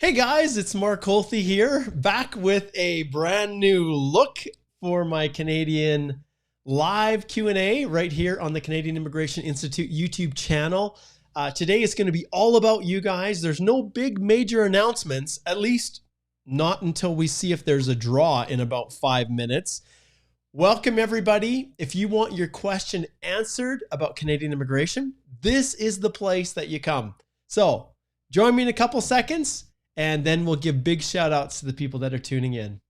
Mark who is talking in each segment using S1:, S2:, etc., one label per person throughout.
S1: Hey guys, it's Mark Holthe here, back with a brand new look for my Canadian live Q&A right here on the Canadian Immigration Institute YouTube channel. Today is going to be all about you guys. There's no big major announcements, at least not until we see if there's a draw in about 5 minutes. Welcome everybody. If you want your question answered about Canadian immigration, this is the place that you come. So join me in a couple seconds, and then we'll give big shout outs to the people that are tuning in.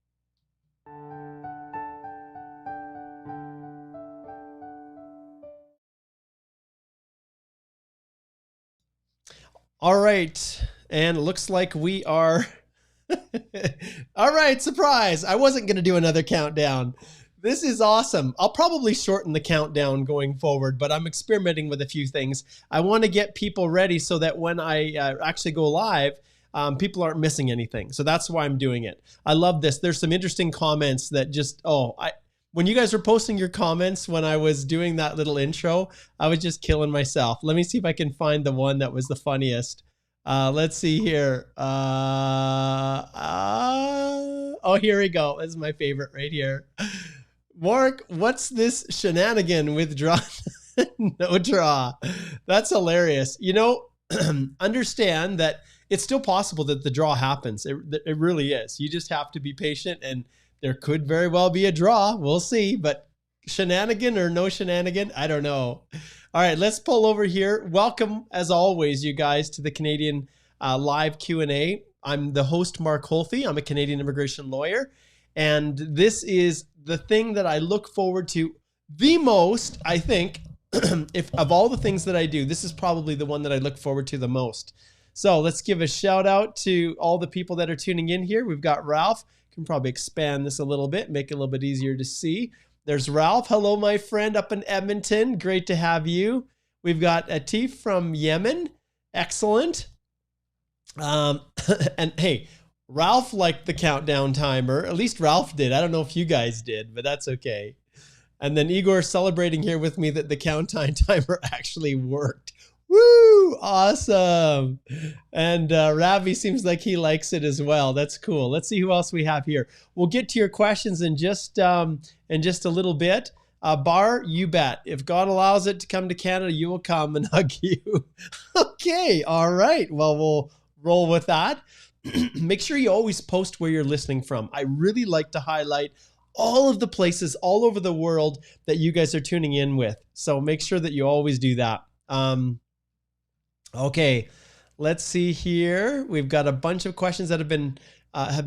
S1: All right. And it looks like we are. All right. Surprise. I wasn't going to do another countdown. This is awesome. I'll probably shorten the countdown going forward, but I'm experimenting with a few things. I want to get people ready so that when I actually go live, people aren't missing anything. So that's why I'm doing it. I love this. There's some interesting comments that just, when you guys were posting your comments when I was doing that little intro, I was just killing myself. Let me see if I can find the one that was the funniest. Let's see here. Oh, here we go. This is my favorite right here. Mark, what's this shenanigan with draw? No draw. That's hilarious. You know, understand that it's still possible that the draw happens. It really is. You just have to be patient, and there could very well be a draw. We'll see, but shenanigan or no shenanigan, I don't know. All right, let's pull over here. Welcome, as always, you guys, to the Canadian live Q&A. I'm the host, Mark Holthe. I'm a Canadian immigration lawyer, and this is the thing that I look forward to the most, I think. If of all the things that I do, this is probably the one that I look forward to the most. So let's give a shout out to all the people that are tuning in here. We've got Ralph. Can probably expand this a little bit, make it a little bit easier to see. There's Ralph. Hello, my friend up in Edmonton. Great to have you. We've got Atif from Yemen. Excellent. And hey, Ralph liked the countdown timer. At least Ralph did. I don't know if you guys did, but that's okay. And then Igor celebrating here with me that the countdown timer actually worked. Woo! Awesome. And Ravi seems like he likes it as well. That's cool. Let's see who else we have here. We'll get to your questions in just a little bit. Bar, you bet. If God allows it to come to Canada, you will come and hug you. Okay. All right. Well, we'll roll with that. Make sure you always post where you're listening from. I really like to highlight all of the places all over the world that you guys are tuning in with. So make sure that you always do that. Okay, let's see here. We've got a bunch of questions that have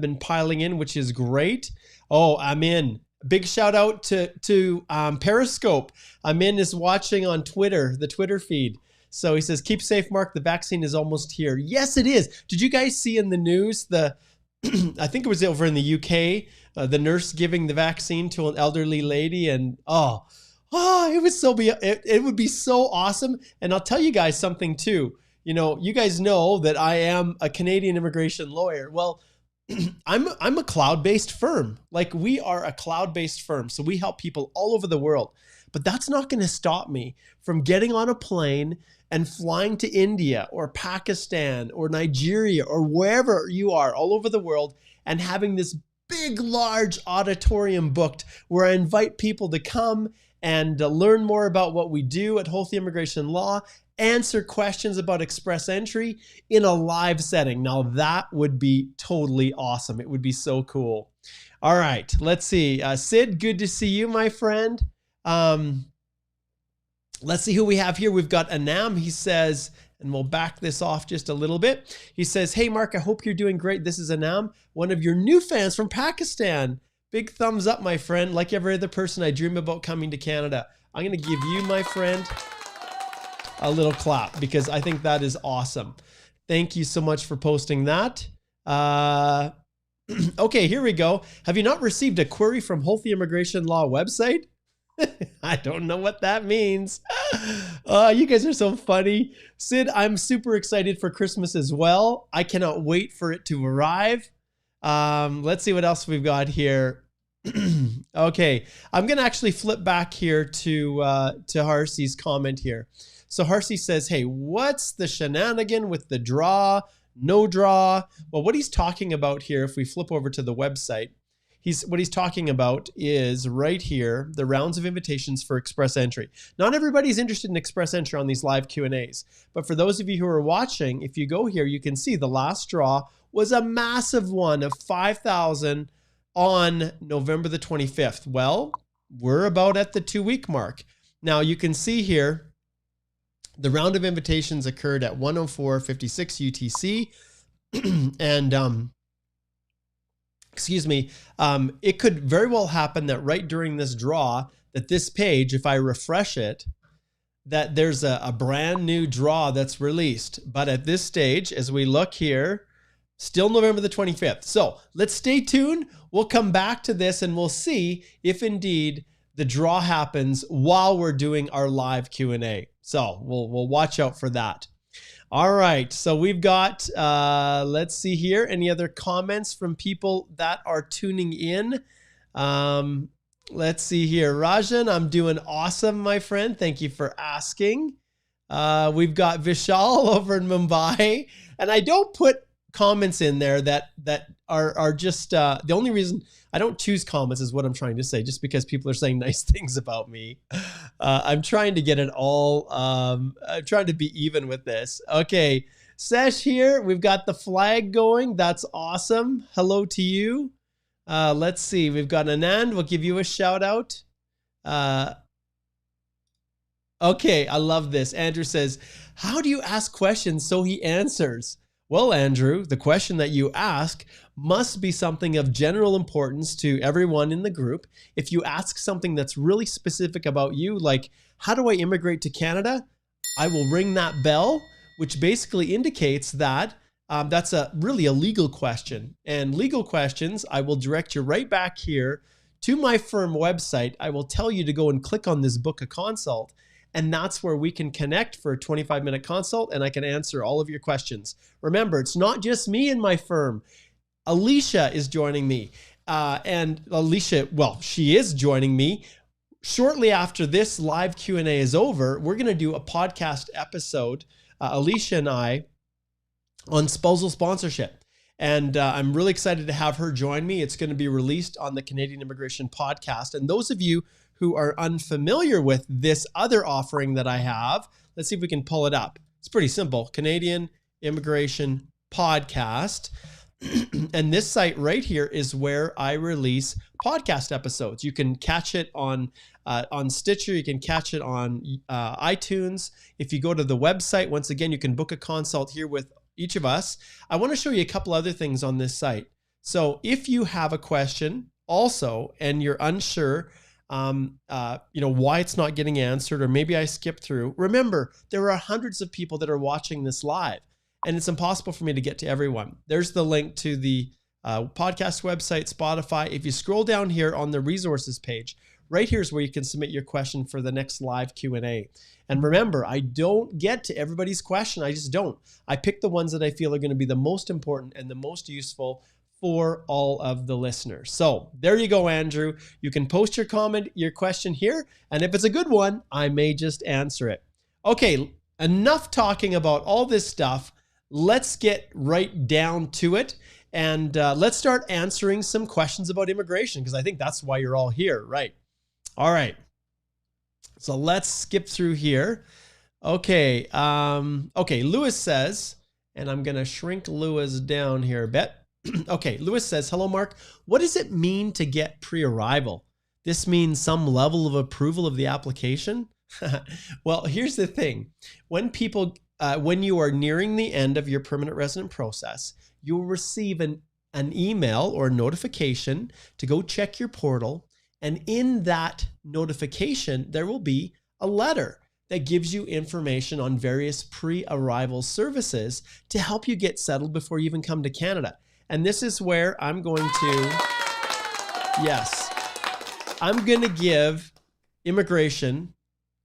S1: been piling in, which is great. Oh, I'm in. Big shout out to Periscope. Amin is watching on Twitter, the Twitter feed. So he says, keep safe, Mark. The vaccine is almost here. Yes, it is. Did you guys see in the news, I think it was over in the UK, the nurse giving the vaccine to an elderly lady, and it would be so awesome. And I'll tell you guys something too. You know, you guys know that I am a Canadian immigration lawyer. Well, I'm a cloud-based firm. Like, we are a cloud-based firm. So we help people all over the world. But that's not going to stop me from getting on a plane and flying to India or Pakistan or Nigeria or wherever you are all over the world and having this big, large auditorium booked where I invite people to come and learn more about what we do at Holthe Immigration Law, answer questions about express entry in a live setting. Now that would be totally awesome. It would be so cool. All right, let's see. Sid, good to see you, my friend. Let's see who we have here. We've got Anam. He says, and we'll back this off just a little bit. He says, hey, Mark, I hope you're doing great. This is Anam, one of your new fans from Pakistan. Big thumbs up, my friend. Like every other person, I dream about coming to Canada. I'm going to give you, my friend, a little clap because I think that is awesome. Thank you so much for posting that. Okay, here we go. Have you not received a query from Holthe Immigration Law website? I don't know what that means. You guys are so funny. Sid, I'm super excited for Christmas as well. I cannot wait for it to arrive. Let's see what else we've got here. Okay, I'm going to actually flip back here to Harcy's comment here. So Harcy says, hey, what's the shenanigan with the draw? no draw. Well, what he's talking about here, if we flip over to the website, what he's talking about is right here, the rounds of invitations for express entry. Not everybody's interested in express entry on these live Q&As, but for those of you who are watching, if you go here, you can see the last draw was a massive one of 5,000 on November the 25th. Well, we're about at the 2-week mark. Now you can see here, the round of invitations occurred at 1:04:56 UTC, and excuse me, it could very well happen that right during this draw, that this page, if I refresh it, that there's a brand new draw that's released. But at this stage, as we look here, still November the 25th. So let's stay tuned. We'll come back to this and we'll see if indeed the draw happens while we're doing our live Q&A. So we'll watch out for that. All right, so we've got, let's see here, any other comments from people that are tuning in? Let's see here. Rajan, I'm doing awesome, my friend. Thank you for asking. We've got Vishal over in Mumbai, and I don't put comments in there that are just, the only reason I don't choose comments is what I'm trying to say, just because people are saying nice things about me. I'm trying to get it all, I'm trying to be even with this. Okay, Sesh here, we've got the flag going. That's awesome. Hello to you. Let's see, we've got Anand, we'll give you a shout out. Okay, I love this. Andrew says, how do you ask questions so he answers? Well, Andrew, the question that you ask must be something of general importance to everyone in the group. If you ask something that's really specific about you, like, how do I immigrate to Canada? I will ring that bell, which basically indicates that that's really a legal question. And legal questions, I will direct you right back here to my firm website. I will tell you to go and click on this book a consult. And that's where we can connect for a 25-minute consult and I can answer all of your questions. Remember, it's not just me and my firm. Alicia is joining me. And Alicia, well, she is joining me. Shortly after this live Q&A is over, we're going to do a podcast episode, Alicia and I, on spousal sponsorship. And I'm really excited to have her join me. It's going to be released on the Canadian Immigration Podcast. And those of you who are unfamiliar with this other offering that I have, let's see if we can pull it up. It's pretty simple. Canadian Immigration Podcast. And this site right here is where I release podcast episodes. You can catch it on Stitcher. You can catch it on iTunes. If you go to the website, once again, you can book a consult here with each of us. I want to show you a couple other things on this site. So if you have a question also, and you're unsure, why it's not getting answered, or maybe I skipped through. Remember, there are hundreds of people that are watching this live, and it's impossible for me to get to everyone. There's the link to the podcast website, Spotify. If you scroll down here on the resources page, right here is where you can submit your question for the next live Q&A. And remember, I don't get to everybody's question. I just don't. I pick the ones that I feel are going to be the most important and the most useful for all of the listeners. So there you go, Andrew. You can post your comment, your question here, and if it's a good one, I may just answer it. Okay, enough talking about all this stuff. Let's get right down to it, and let's start answering some questions about immigration, because I think that's why you're all here, right? All right. So let's skip through here. Okay. Okay. Lewis says, and I'm going to shrink Lewis down here a bit. Okay, Lewis says, hello, Mark. What does it mean to get pre-arrival? This means some level of approval of the application? Well, here's the thing. When you are nearing the end of your permanent resident process, you will receive an email or notification to go check your portal. And in that notification, there will be a letter that gives you information on various pre-arrival services to help you get settled before you even come to Canada. And this is where I'm going to, I'm going to give Immigration,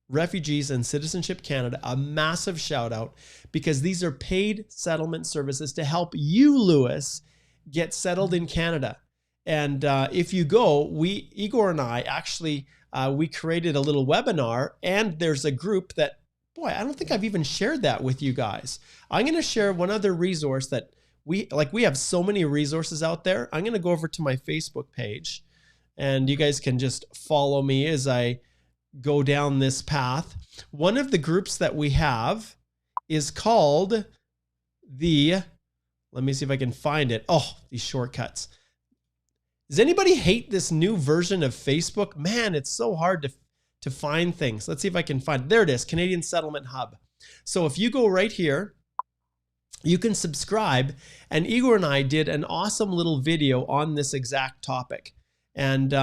S1: Refugees, and Citizenship Canada a massive shout out, because these are paid settlement services to help you, Lewis, get settled in Canada. And if you go, Igor and I actually, we created a little webinar, and there's a group that boy, I don't think I've even shared that with you guys. I'm going to share one other resource that we have so many resources out there. I'm going to go over to my Facebook page, and you guys can just follow me as I go down this path. One of the groups that we have is called let me see if I can find it. Oh, these shortcuts. Does anybody hate this new version of Facebook? Man, it's so hard to find things. Let's see if I can find it. There it is, Canadian Settlement Hub. So if you go right here, you can subscribe. And Igor and I did an awesome little video on this exact topic. And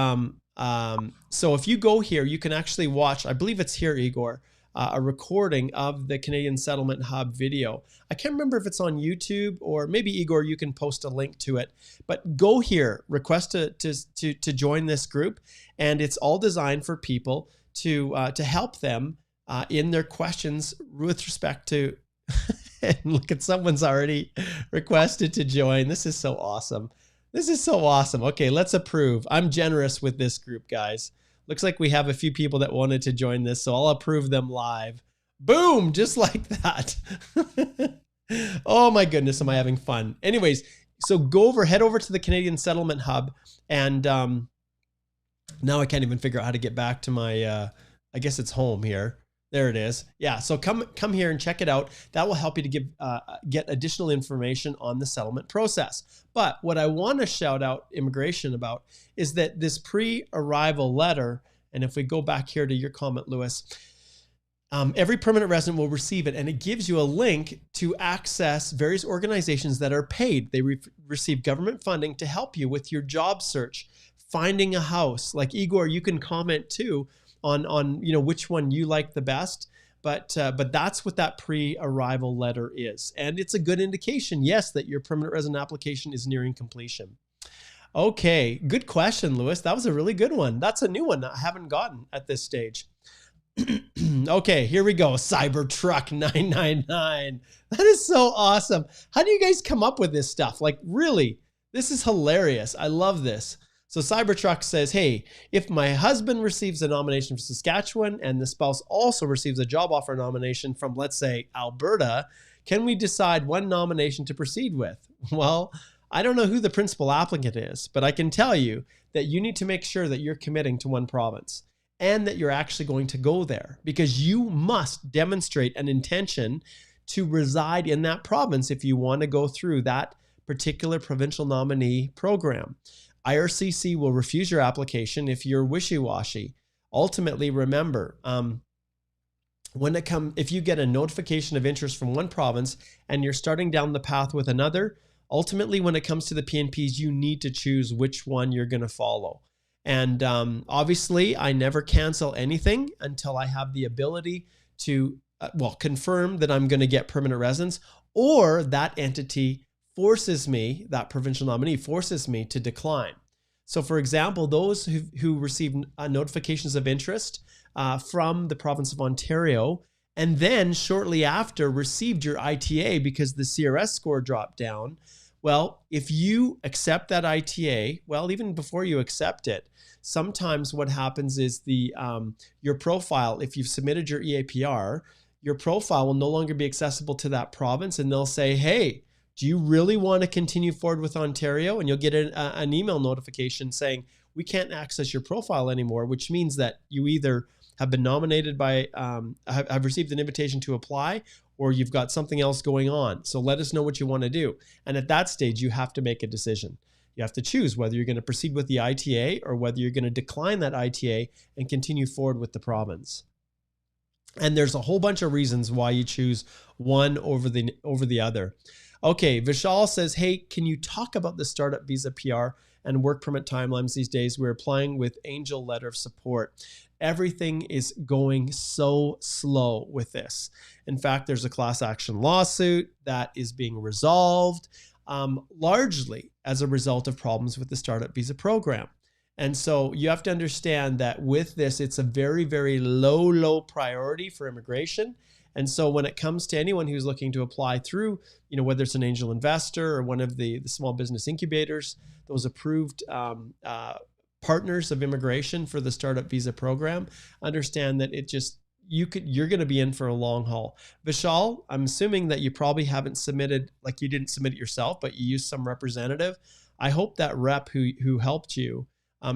S1: so if you go here, you can actually watch, I believe it's here, Igor, a recording of the Canadian Settlement Hub video. I can't remember if it's on YouTube, or maybe Igor, you can post a link to it. But go here, request to join this group, and it's all designed for people to help them in their questions with respect to. And look at, someone's already requested to join. This is so awesome. This is so awesome. Okay, let's approve. I'm generous with this group, guys. Looks like we have a few people that wanted to join this, so I'll approve them live. Boom, just like that. Oh my goodness, am I having fun. Anyways, so head over to the Canadian Settlement Hub, and now I can't even figure out how to get back to my, I guess it's home here. There it is. Yeah, so come here and check it out. That will help you to get additional information on the settlement process. But what I want to shout out immigration about is that this pre-arrival letter, and if we go back here to your comment, Lewis, every permanent resident will receive it, and it gives you a link to access various organizations that are paid. They receive government funding to help you with your job search, finding a house. Like Igor, you can comment too on which one you like the best, but that's what that pre-arrival letter is, and it's a good indication, yes, that your permanent resident application is nearing completion. Okay, good question, Lewis. That was a really good one. That's a new one I haven't gotten at this stage. Okay, here we go. Cybertruck 999. That is so awesome. How do you guys come up with this stuff? Like, really, this is hilarious. I love this. So Cybertruck says, hey, if my husband receives a nomination for Saskatchewan and the spouse also receives a job offer nomination from, let's say, Alberta, can we decide one nomination to proceed with? Well, I don't know who the principal applicant is, but I can tell you that you need to make sure that you're committing to one province and that you're actually going to go there, because you must demonstrate an intention to reside in that province if you want to go through that particular provincial nominee program. IRCC will refuse your application if you're wishy-washy. Ultimately, remember, if you get a notification of interest from one province and you're starting down the path with another, ultimately, when it comes to the PNPs, you need to choose which one you're going to follow. And obviously, I never cancel anything until I have the ability to, confirm that I'm going to get permanent residence, or that entity forces me, that provincial nominee forces me to decline. So for example, those who receive notifications of interest from the province of Ontario, and then shortly after received your ITA because the CRS score dropped down, well, if you accept that ITA, well, even before you accept it, sometimes what happens is your profile, if you've submitted your EAPR, your profile will no longer be accessible to that province, and they'll say, hey, do you really want to continue forward with Ontario? And you'll get an email notification saying, we can't access your profile anymore, which means that you either have been nominated by, have received an invitation to apply, or you've got something else going on. So let us know what you want to do. And at that stage, you have to make a decision. You have to choose whether you're going to proceed with the ITA or whether you're going to decline that ITA and continue forward with the province. And there's a whole bunch of reasons why you choose one over the other. Okay, Vishal says, hey, can you talk about the startup visa PR and work permit timelines these days? We're applying with Angel Letter of Support. Everything is going so slow with this. In fact, there's a class action lawsuit that is being resolved largely as a result of problems with the startup visa program. And so you have to understand that with this, it's a very, very low priority for immigration. And so when it comes to anyone who's looking to apply through, whether it's an angel investor or one of the small business incubators, those approved partners of immigration for the startup visa program, understand that it just, you're going to be in for a long haul. Vishal, I'm assuming that you probably haven't submitted, like you didn't submit it yourself, but you used some representative. I hope that rep who helped you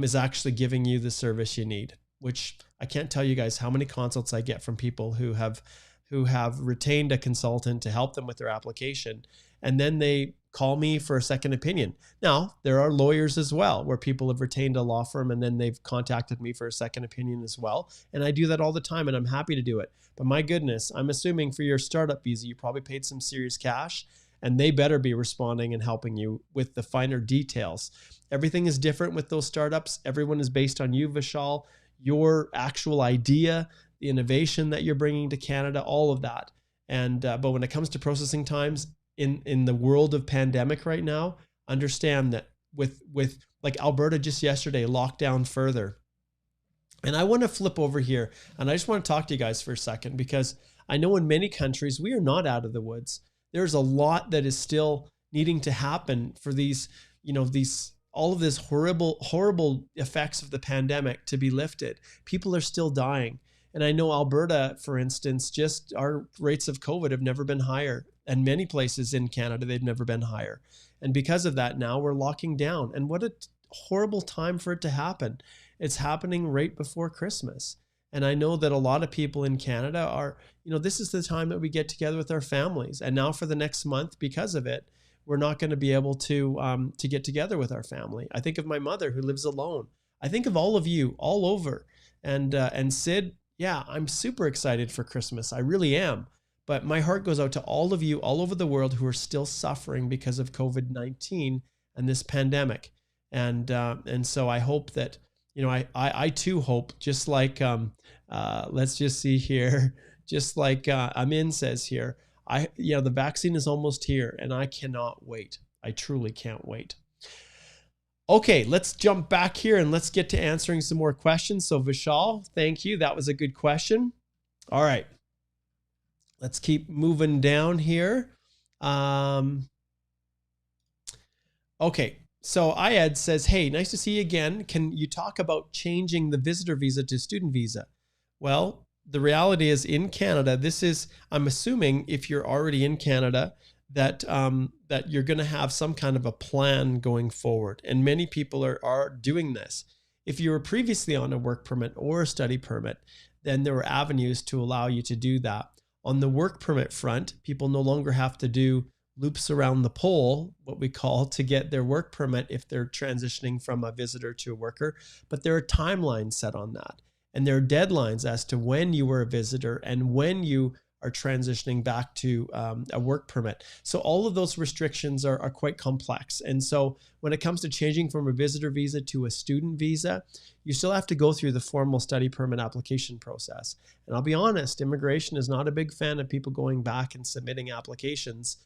S1: is actually giving you the service you need, which I can't tell you guys how many consults I get from people who have retained a consultant to help them with their application. And then they call me for a second opinion. Now, there are lawyers as well, where people have retained a law firm and then they've contacted me for a second opinion as well. And I do that all the time, and I'm happy to do it. But my goodness, I'm assuming for your startup visa, you probably paid some serious cash, and they better be responding and helping you with the finer details. Everything is different with those startups. Everyone is based on you, Vishal, your actual idea, the innovation that you're bringing to Canada, all of that. And but when it comes to processing times in the world of pandemic right now, understand that with like Alberta just yesterday locked down further. And I want to flip over here, and I just want to talk to you guys for a second, because I know in many countries we are not out of the woods. There's a lot that is still needing to happen for these, all of this horrible effects of the pandemic to be lifted. People are still dying. And I know Alberta, for instance, just our rates of COVID have never been higher. And many places in Canada, they've never been higher. And because of that, now we're locking down. And what a horrible time for it to happen. It's happening right before Christmas. And I know that a lot of people in Canada are, this is the time that we get together with our families. And now for the next month, because of it, we're not going to be able to get together with our family. I think of my mother who lives alone. I think of all of you all over. And Sid, yeah, I'm super excited for Christmas. I really am. But my heart goes out to all of you all over the world who are still suffering because of COVID-19 and this pandemic. And so I hope that, I too hope, just like, let's just see here, just like Amin says here, the vaccine is almost here and I cannot wait. I truly can't wait. Okay, let's jump back here and let's get to answering some more questions. So Vishal, thank you. That was a good question. All right. Let's keep moving down here. Okay, so Ayad says, hey, nice to see you again. Can you talk about changing the visitor visa to student visa? Well, the reality is in Canada, I'm assuming if you're already in Canada, that you're going to have some kind of a plan going forward. And many people are doing this. If you were previously on a work permit or a study permit, then there were avenues to allow you to do that. On the work permit front, people no longer have to do loops around the pole, what we call, to get their work permit if they're transitioning from a visitor to a worker. But there are timelines set on that. And there are deadlines as to when you were a visitor and when you are transitioning back to a work permit. So all of those restrictions are quite complex. And so when it comes to changing from a visitor visa to a student visa, you still have to go through the formal study permit application process. And I'll be honest, immigration is not a big fan of people going back and submitting applications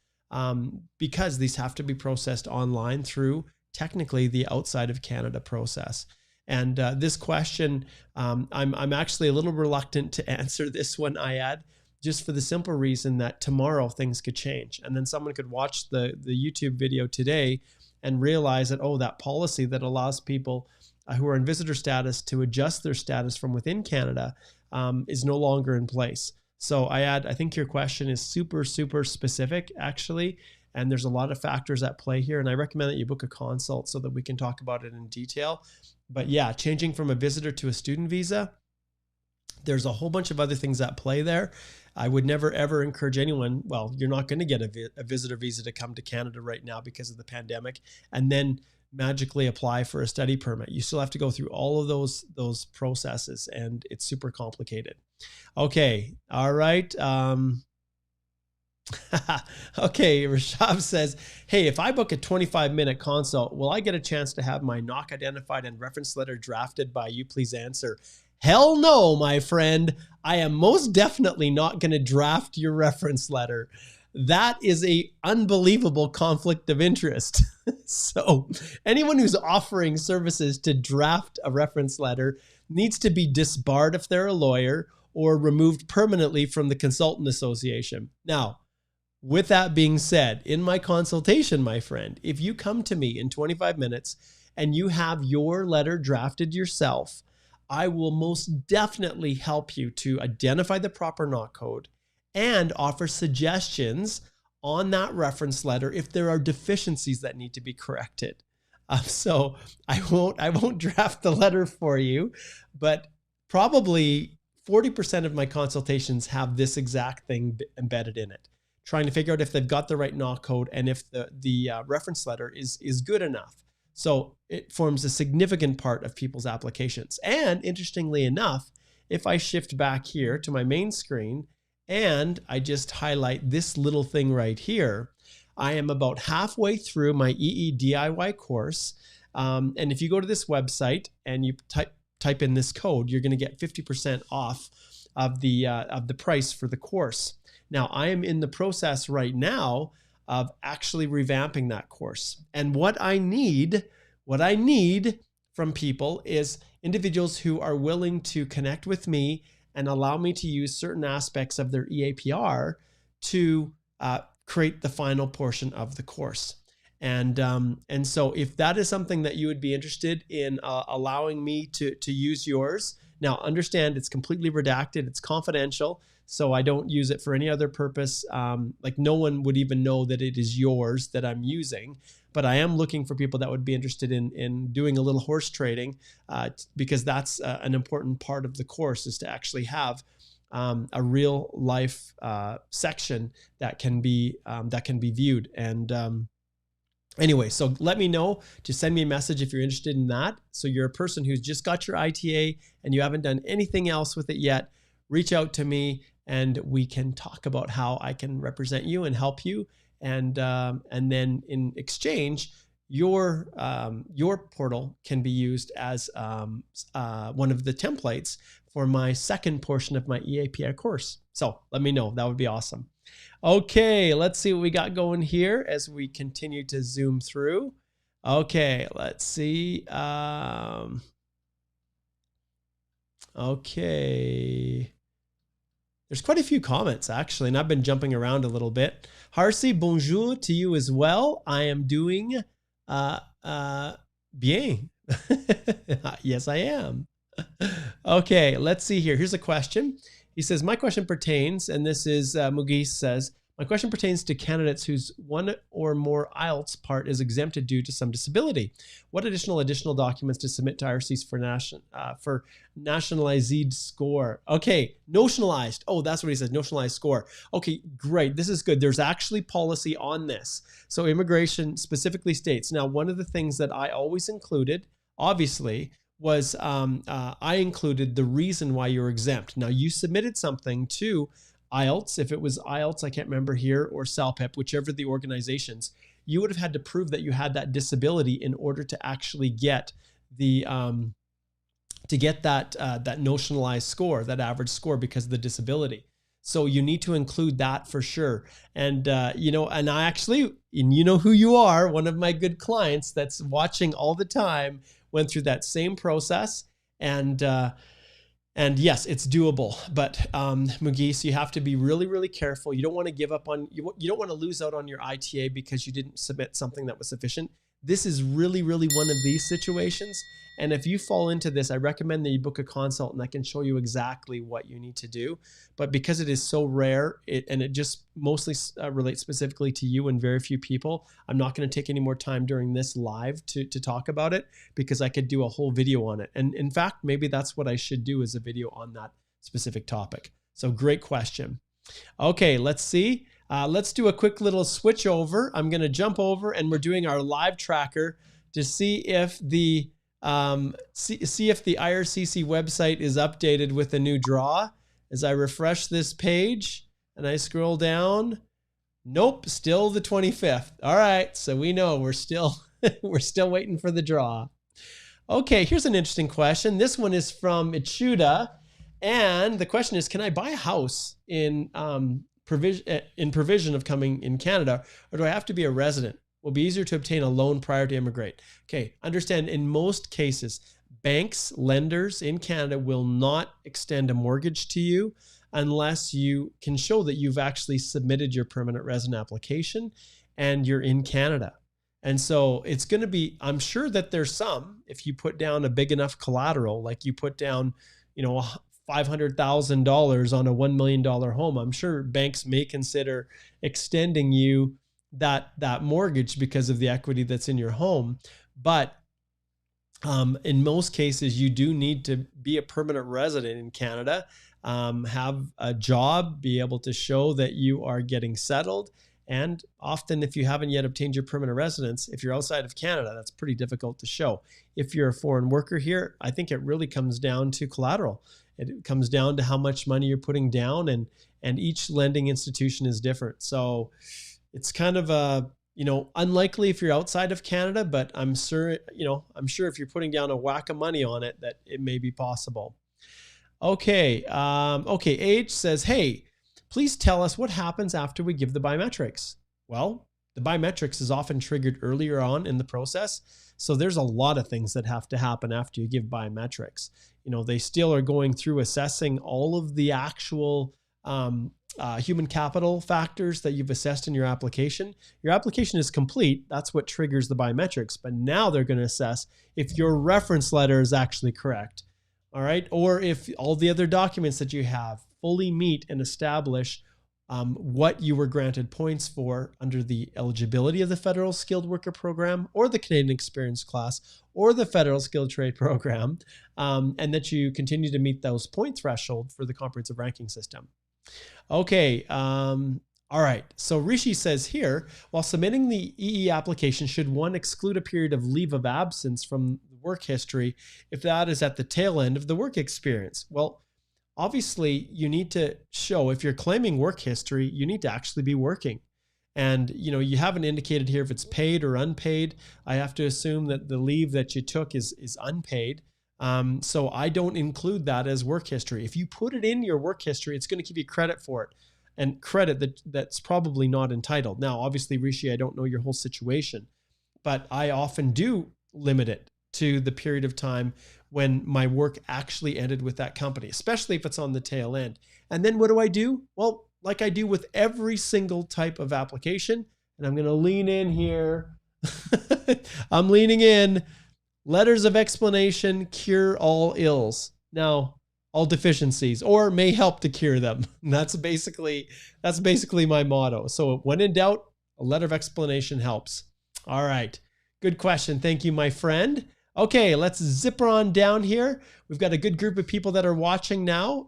S1: because these have to be processed online through technically the outside of Canada process. And this question, I'm actually a little reluctant to answer this one, Ayad, just for the simple reason that tomorrow things could change. And then someone could watch the YouTube video today and realize that, that policy that allows people who are in visitor status to adjust their status from within Canada is no longer in place. So I think your question is super, super specific, actually. And there's a lot of factors at play here. And I recommend that you book a consult so that we can talk about it in detail. But yeah, changing from a visitor to a student visa, there's a whole bunch of other things at play there. I would never, ever encourage anyone, well, you're not going to get a visitor visa to come to Canada right now because of the pandemic, and then magically apply for a study permit. You still have to go through all of those processes, and it's super complicated. Okay. All right. Okay. Rashab says, hey, if I book a 25-minute consult, will I get a chance to have my knock identified and reference letter drafted by you? Please answer. Hell no, my friend. I am most definitely not going to draft your reference letter. That is a unbelievable conflict of interest. So anyone who's offering services to draft a reference letter needs to be disbarred if they're a lawyer or removed permanently from the Consultant Association. Now, with that being said, in my consultation, my friend, if you come to me in 25 minutes and you have your letter drafted yourself, I will most definitely help you to identify the proper knock code and offer suggestions on that reference letter if there are deficiencies that need to be corrected. So I won't draft the letter for you, but probably 40% of my consultations have this exact thing embedded in it, trying to figure out if they've got the right knock code and if the reference letter is good enough. So it forms a significant part of people's applications. And interestingly enough, if I shift back here to my main screen and I just highlight this little thing right here, I am about halfway through my EE DIY course. And if you go to this website and you type in this code, you're going to get 50% off of the price for the course. Now, I am in the process right now of actually revamping that course. And what I need from people is individuals who are willing to connect with me and allow me to use certain aspects of their EAPR to create the final portion of the course. And so if that is something that you would be interested in allowing me to use yours, now understand it's completely redacted, it's confidential, so I don't use it for any other purpose. Like no one would even know that it is yours that I'm using, but I am looking for people that would be interested in doing a little horse trading because that's an important part of the course, is to actually have a real life section that can be viewed. And anyway, so let me know. Just send me a message if you're interested in that. So you're a person who's just got your ITA and you haven't done anything else with it yet. Reach out to me and we can talk about how I can represent you and help you. And then in exchange, your portal can be used as one of the templates for my second portion of my EAPI course. So let me know. That would be awesome. Okay, let's see what we got going here as we continue to zoom through. Okay, let's see. Okay. There's quite a few comments, actually, and I've been jumping around a little bit. Harsi, bonjour to you as well. I am doing bien. Yes, I am. Okay, let's see here. Here's a question. He says, my question pertains, and this is Mughis says, my question pertains to candidates whose one or more IELTS part is exempted due to some disability. What additional documents to submit to IRCs for nationalized score? Okay, notionalized. Oh, that's what he says, notionalized score. Okay, great. This is good. There's actually policy on this. So immigration specifically states. Now, one of the things that I always included, obviously, was I included the reason why you're exempt. Now, you submitted something to IELTS. If it was IELTS, I can't remember here, or CELPIP, whichever the organizations, you would have had to prove that you had that disability in order to actually get the that notionalized score, that average score, because of the disability. So you need to include that for sure. And and I actually, and you know who you are, one of my good clients that's watching all the time, went through that same process. And yes, it's doable, but Mughis, you have to be really, really careful. You don't want to give up on, you don't want to lose out on your ITA because you didn't submit something that was sufficient. This is really, really one of these situations. And if you fall into this, I recommend that you book a consult and I can show you exactly what you need to do. But because it is so rare, and it just mostly relates specifically to you and very few people, I'm not going to take any more time during this live to talk about it, because I could do a whole video on it. And in fact, maybe that's what I should do, is a video on that specific topic. So great question. Okay, let's see. Let's do a quick little switch over. I'm going to jump over and we're doing our live tracker to see if the see if the IRCC website is updated with a new draw. As I refresh this page and I scroll down, nope, still the 25th. All right, so we know we're still waiting for the draw. Okay, here's an interesting question. This one is from Ichuda, and the question is, can I buy a house in provision of coming in Canada, or do I have to be a resident? Will be easier to obtain a loan prior to immigrate. Okay, understand, in most cases, banks, lenders in Canada will not extend a mortgage to you unless you can show that you've actually submitted your permanent resident application and you're in Canada. And so it's going to be, I'm sure that there's some, if you put down a big enough collateral, like you put down, $500,000 on a $1 million home, I'm sure banks may consider extending you that mortgage because of the equity that's in your home. But in most cases, you do need to be a permanent resident in Canada, have a job, be able to show that you are getting settled. And often, if you haven't yet obtained your permanent residence, if you're outside of Canada, that's pretty difficult to show. If you're a foreign worker here, I think it really comes down to collateral. It comes down to how much money you're putting down, and each lending institution is different. So it's kind of unlikely if you're outside of Canada, but I'm sure if you're putting down a whack of money on it, that it may be possible. Okay. AH says, hey, please tell us what happens after we give the biometrics. Well, the biometrics is often triggered earlier on in the process. So there's a lot of things that have to happen after you give biometrics. They still are going through assessing all of the actual human capital factors that you've assessed in your application. Your application is complete. That's what triggers the biometrics. But now they're going to assess if your reference letter is actually correct. All right. Or if all the other documents that you have fully meet and establish what you were granted points for under the eligibility of the Federal Skilled Worker Program or the Canadian Experience Class or the Federal Skilled Trade Program, and that you continue to meet those point threshold for the comprehensive ranking system. Okay. All right. So Rishi says here, while submitting the EE application, should one exclude a period of leave of absence from work history if that is at the tail end of the work experience? Well, obviously you need to show, if you're claiming work history, you need to actually be working. And, you haven't indicated here if it's paid or unpaid. I have to assume that the leave that you took is unpaid. So I don't include that as work history. If you put it in your work history, it's going to give you credit for it, and credit that's probably not entitled. Now, obviously, Rishi, I don't know your whole situation, but I often do limit it to the period of time when my work actually ended with that company, especially if it's on the tail end. And then what do? Well, like I do with every single type of application, and I'm going to lean in here. I'm leaning in. Letters of explanation cure all ills. Now, all deficiencies, or may help to cure them. And that's basically my motto. So when in doubt, a letter of explanation helps. All right. Good question. Thank you, my friend. Okay, let's zip on down here. We've got a good group of people that are watching now.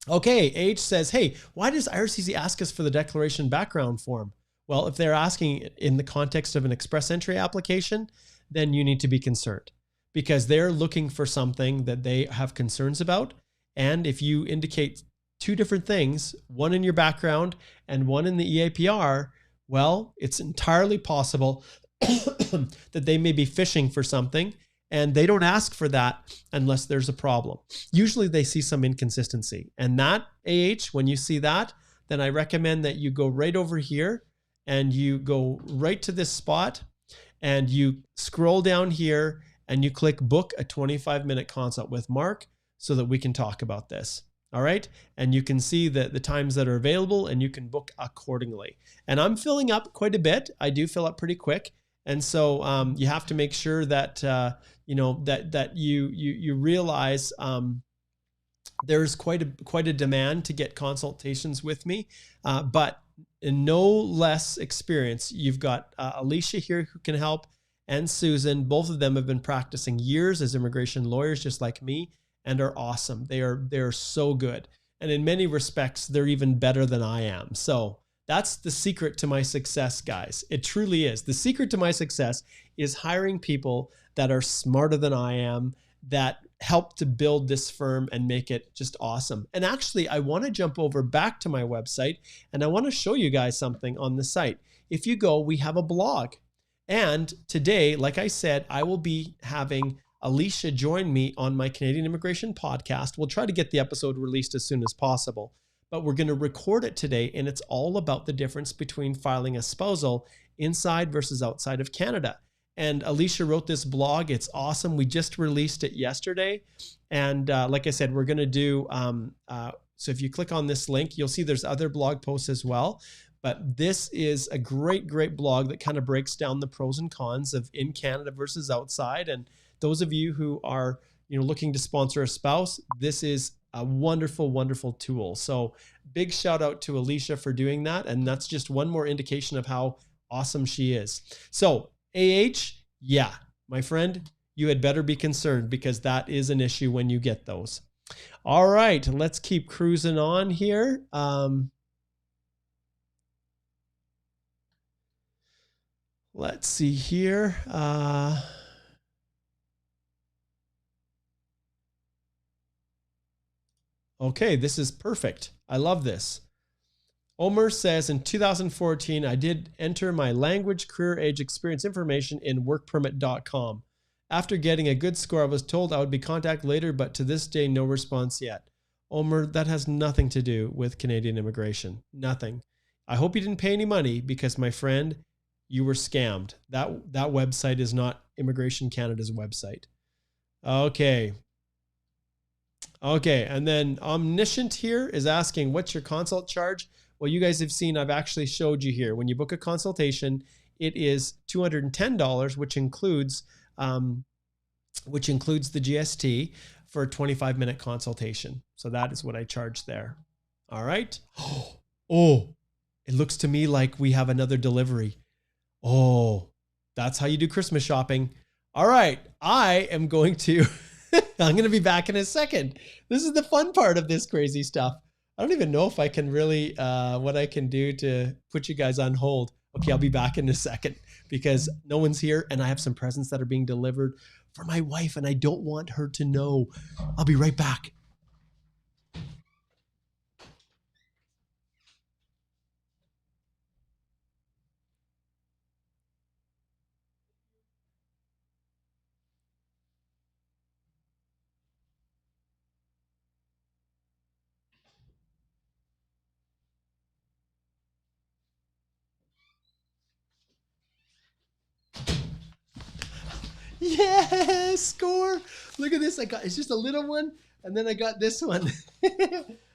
S1: Okay, H says, hey, why does IRCC ask us for the declaration background form? Well, if they're asking in the context of an express entry application, then you need to be concerned, because they're looking for something that they have concerns about. And if you indicate two different things, one in your background and one in the EAPR, well, it's entirely possible that they may be fishing for something, and they don't ask for that unless there's a problem. Usually they see some inconsistency, and that, when you see that, then I recommend that you go right over here and you go right to this spot and you scroll down here and you click book a 25-minute consult with Mark so that we can talk about this. All right. And you can see the times that are available, and you can book accordingly. And I'm filling up quite a bit. I do fill up pretty quick. And so you have to make sure that, that you realize there's quite a demand to get consultations with me. But in no less experience, you've got Alicia here who can help, and Susan. Both of them have been practicing years as immigration lawyers, just like me, and are awesome. They're so good. And in many respects, they're even better than I am. So that's the secret to my success, guys. It truly is. The secret to my success is hiring people that are smarter than I am, that help to build this firm and make it just awesome. And actually, I want to jump over back to my website, and I want to show you guys something on the site. If you go, we have a blog. And today, like I said, I will be having Alicia join me on my Canadian Immigration podcast. We'll try to get the episode released as soon as possible, but we're going to record it today, and it's all about the difference between filing a spousal inside versus outside of Canada. And Alicia wrote this blog. It's awesome. We just released it yesterday. And like I said, we're going to do, so if you click on this link, you'll see there's other blog posts as well. But this is a great, great blog that kind of breaks down the pros and cons of in Canada versus outside. And those of you who are, looking to sponsor a spouse, this is a wonderful, wonderful tool. So big shout out to Alicia for doing that. And that's just one more indication of how awesome she is. So yeah, my friend, you had better be concerned because that is an issue when you get those. All right, let's keep cruising on here. Let's see here. Okay, this is perfect. I love this. Omer says, in 2014, I did enter my language, career, age, experience information in workpermit.com. After getting a good score, I was told I would be contacted later, but to this day, no response yet. Omer, that has nothing to do with Canadian immigration. Nothing. I hope you didn't pay any money because, my friend, you were scammed. That website is not Immigration Canada's website. Okay. And then Omniscient here is asking, what's your consult charge? Well, you guys have seen, I've actually showed you here. When you book a consultation, it is $210, which includes the GST for a 25-minute consultation. So that is what I charge there. All right. Oh, it looks to me like we have another delivery. Oh, that's how you do Christmas shopping. All right. I'm going to be back in a second. This is the fun part of this crazy stuff. I don't even know if I can really, what I can do to put you guys on hold. Okay, I'll be back in a second because no one's here and I have some presents that are being delivered for my wife and I don't want her to know. I'll be right back. Yes, score. Look at this. It's just a little one. And then I got this one.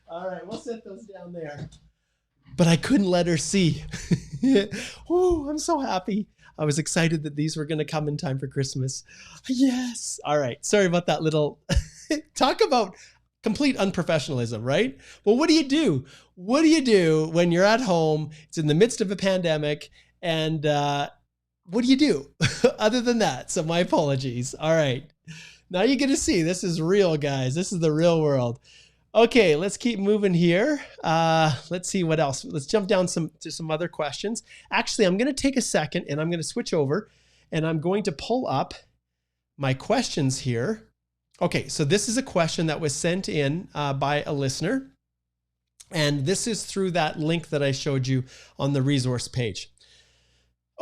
S1: All right, we'll set those down there. But I couldn't let her see. Oh, I'm so happy. I was excited that these were going to come in time for Christmas. Yes. All right. Sorry about that little talk about complete unprofessionalism, right? Well, what do you do? What do you do when you're at home? It's in the midst of a pandemic and, what do you do other than that? So my apologies. All right. Now you're going to see this is real, guys. This is the real world. Okay, let's keep moving here. Let's see what else. Let's jump down to some other questions. Actually, I'm going to take a second and I'm going to switch over and I'm going to pull up my questions here. Okay, so this is a question that was sent in by a listener. And this is through that link that I showed you on the resource page.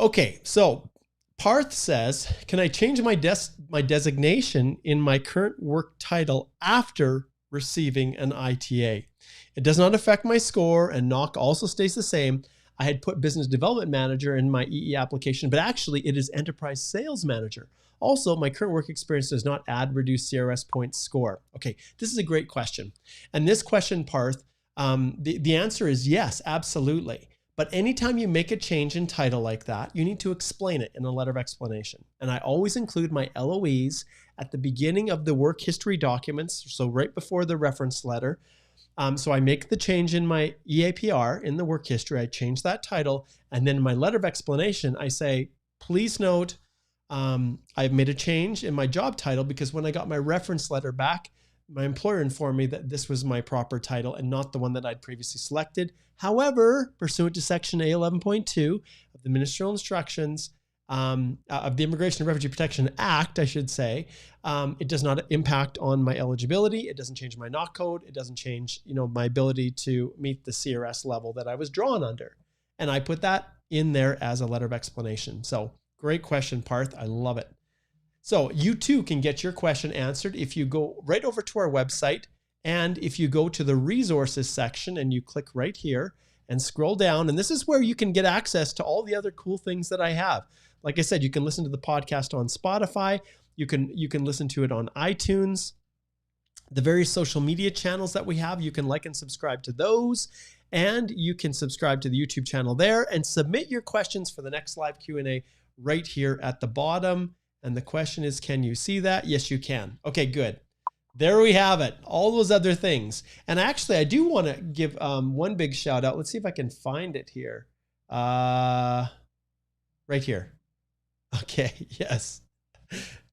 S1: Okay, so Parth says, can I change my designation in my current work title after receiving an ITA? It does not affect my score and knock also stays the same. I had put business development manager in my EE application, but actually it is enterprise sales manager. Also, my current work experience does not add reduced CRS points score. Okay, this is a great question. And this question, Parth, the answer is yes, absolutely. But anytime you make a change in title like that, you need to explain it in a letter of explanation. And I always include my LOEs at the beginning of the work history documents, so right before the reference letter. So I make the change in my EAPR in the work history, I change that title, and then in my letter of explanation, I say, please note, I've made a change in my job title because when I got my reference letter back, my employer informed me that this was my proper title and not the one that I'd previously selected. However, pursuant to Section A11.2 of the Ministerial Instructions of the Immigration and Refugee Protection Act, I should say, it does not impact on my eligibility. It doesn't change my knock code. It doesn't change, my ability to meet the CRS level that I was drawn under. And I put that in there as a letter of explanation. So great question, Parth. I love it. So you too can get your question answered if you go right over to our website and if you go to the resources section and you click right here and scroll down, and this is where you can get access to all the other cool things that I have. Like I said, you can listen to the podcast on Spotify. You can listen to it on iTunes. The various social media channels that we have, you can like and subscribe to those. And you can subscribe to the YouTube channel there and submit your questions for the next live Q&A right here at the bottom. And the question is, can you see that? Yes, you can. Okay, good. There we have it. All those other things. And actually, I do want to give one big shout out. Let's see if I can find it here. Right here. Okay, yes.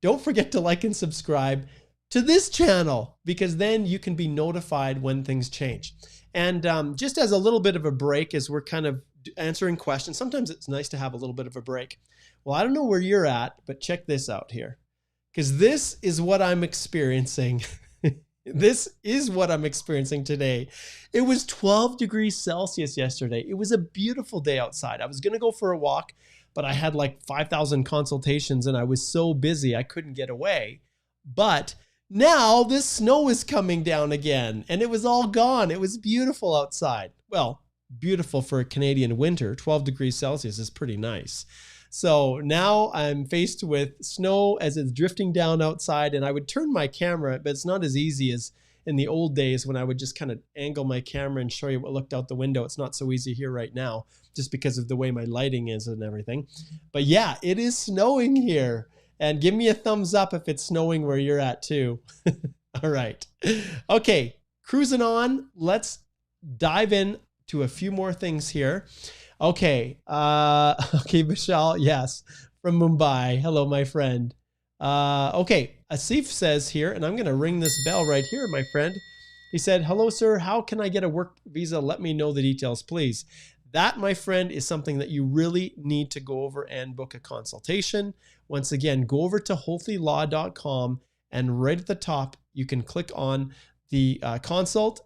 S1: Don't forget to like and subscribe to this channel, because then you can be notified when things change. And just as a little bit of a break, as we're kind of answering questions, sometimes it's nice to have a little bit of a break. Well, I don't know where you're at, but check this out here, because this is what I'm experiencing. This is what I'm experiencing today. It was 12 degrees Celsius yesterday. It was a beautiful day outside. I was going to go for a walk, but I had like 5,000 consultations and I was so busy I couldn't get away. But now this snow is coming down again and it was all gone. It was beautiful outside. Well, beautiful for a Canadian winter. 12 degrees Celsius is pretty nice. So now I'm faced with snow as it's drifting down outside, and I would turn my camera, but it's not as easy as in the old days when I would just kind of angle my camera and show you what looked out the window. It's not so easy here right now just because of the way my lighting is and everything. But yeah, it is snowing here, and give me a thumbs up if it's snowing where you're at too. All right. Okay, cruising on. Let's dive in to a few more things here. Okay. Okay, Michelle. Yes. From Mumbai. Hello, my friend. Okay. Asif says here, and I'm going to ring this bell right here, my friend. He said, hello, sir. How can I get a work visa? Let me know the details, please. That, my friend, is something that you really need to go over and book a consultation. Once again, go over to holthylaw.com, and right at the top, you can click on the consult,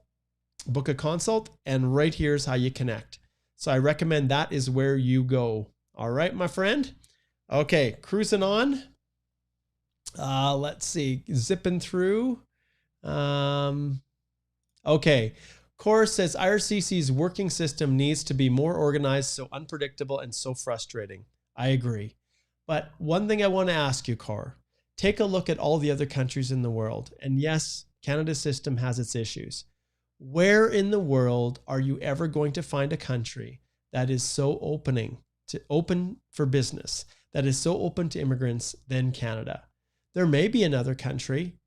S1: book a consult, and right here's how you connect. So I recommend that is where you go. All right, my friend. Okay, cruising on. Let's see, zipping through. Okay, Cora says IRCC's working system needs to be more organized, so unpredictable and so frustrating. I agree. But one thing I want to ask you, Cora, take a look at all the other countries in the world. And yes, Canada's system has its issues. Where in the world are you ever going to find a country that is so open for business, that is so open to immigrants than Canada? There may be another country,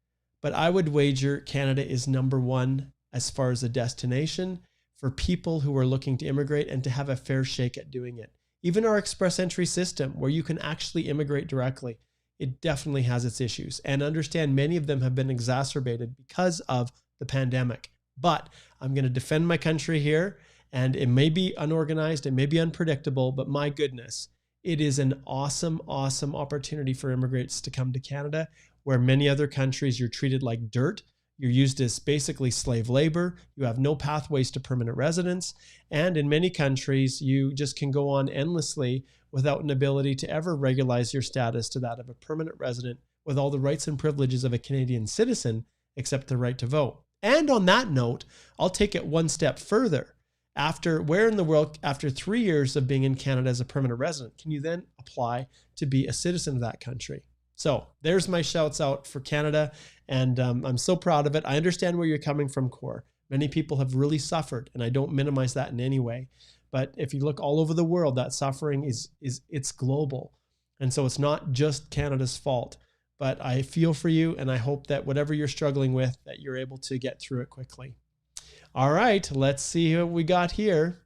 S1: but I would wager Canada is number one as far as a destination for people who are looking to immigrate and to have a fair shake at doing it. Even our express entry system, where you can actually immigrate directly, it definitely has its issues. And understand many of them have been exacerbated because of the pandemic. But I'm going to defend my country here, and it may be unorganized, it may be unpredictable, but my goodness, it is an awesome, awesome opportunity for immigrants to come to Canada, where many other countries you're treated like dirt. You're used as basically slave labor. You have no pathways to permanent residence. And in many countries, you just can go on endlessly without an ability to ever regularize your status to that of a permanent resident with all the rights and privileges of a Canadian citizen, except the right to vote. And on that note, I'll take it one step further. Where in the world, after 3 years of being in Canada as a permanent resident, can you then apply to be a citizen of that country? So there's my shouts out for Canada, and I'm so proud of it. I understand where you're coming from, Core. Many people have really suffered, and I don't minimize that in any way. But if you look all over the world, that suffering it's global. And so it's not just Canada's fault. But I feel for you, and I hope that whatever you're struggling with, that you're able to get through it quickly. All right, let's see what we got here.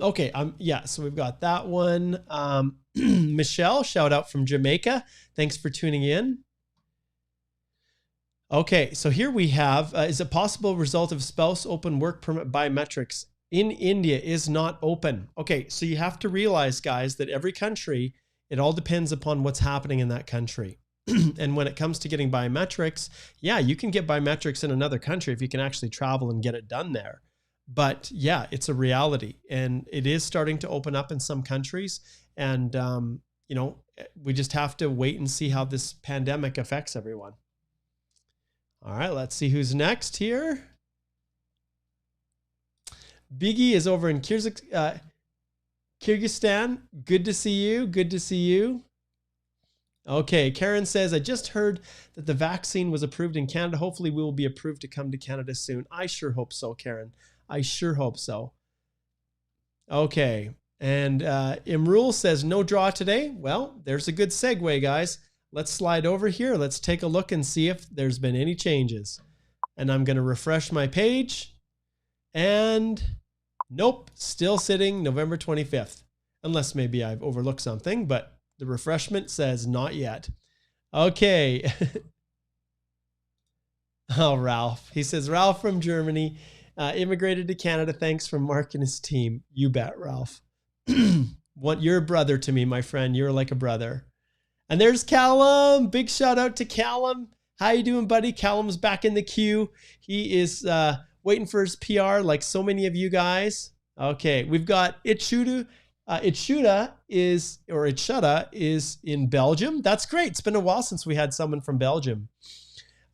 S1: Okay, yeah, so we've got that one. Michelle, shout out from Jamaica. Thanks for tuning in. Okay, so here we have, is a possible result of spouse open work permit biometrics in India is not open. Okay, so you have to realize, guys, that every country, it all depends upon what's happening in that country. And when it comes to getting biometrics, yeah, you can get biometrics in another country if you can actually travel and get it done there. But yeah, it's a reality, and it is starting to open up in some countries. And, you know, we just have to wait and see how this pandemic affects everyone. All right, let's see who's next here. Biggie is over in Kyrgyzstan. Good to see you. Good to see you. Okay, Karen says, I just heard that the vaccine was approved in Canada. Hopefully we will be approved to come to Canada soon. I sure hope so, Karen. I sure hope so. Okay, and Imrul says, no draw today. Well, there's a good segue, guys. Let's slide over here. Let's take a look and see if there's been any changes. And I'm going to refresh my page. And nope, still sitting November 25th. Unless maybe I've overlooked something, but the refreshment says not yet. Okay. Oh, Ralph. He says, Ralph from Germany, immigrated to Canada. Thanks from Mark and his team. You bet, Ralph. You're a brother to me, my friend. You're like a brother. And there's Callum. Big shout out to Callum. How you doing, buddy? Callum's back in the queue. He is waiting for his PR like so many of you guys. Okay, we've got Itchuda. Itchuda is in Belgium. That's great. It's been a while since we had someone from Belgium.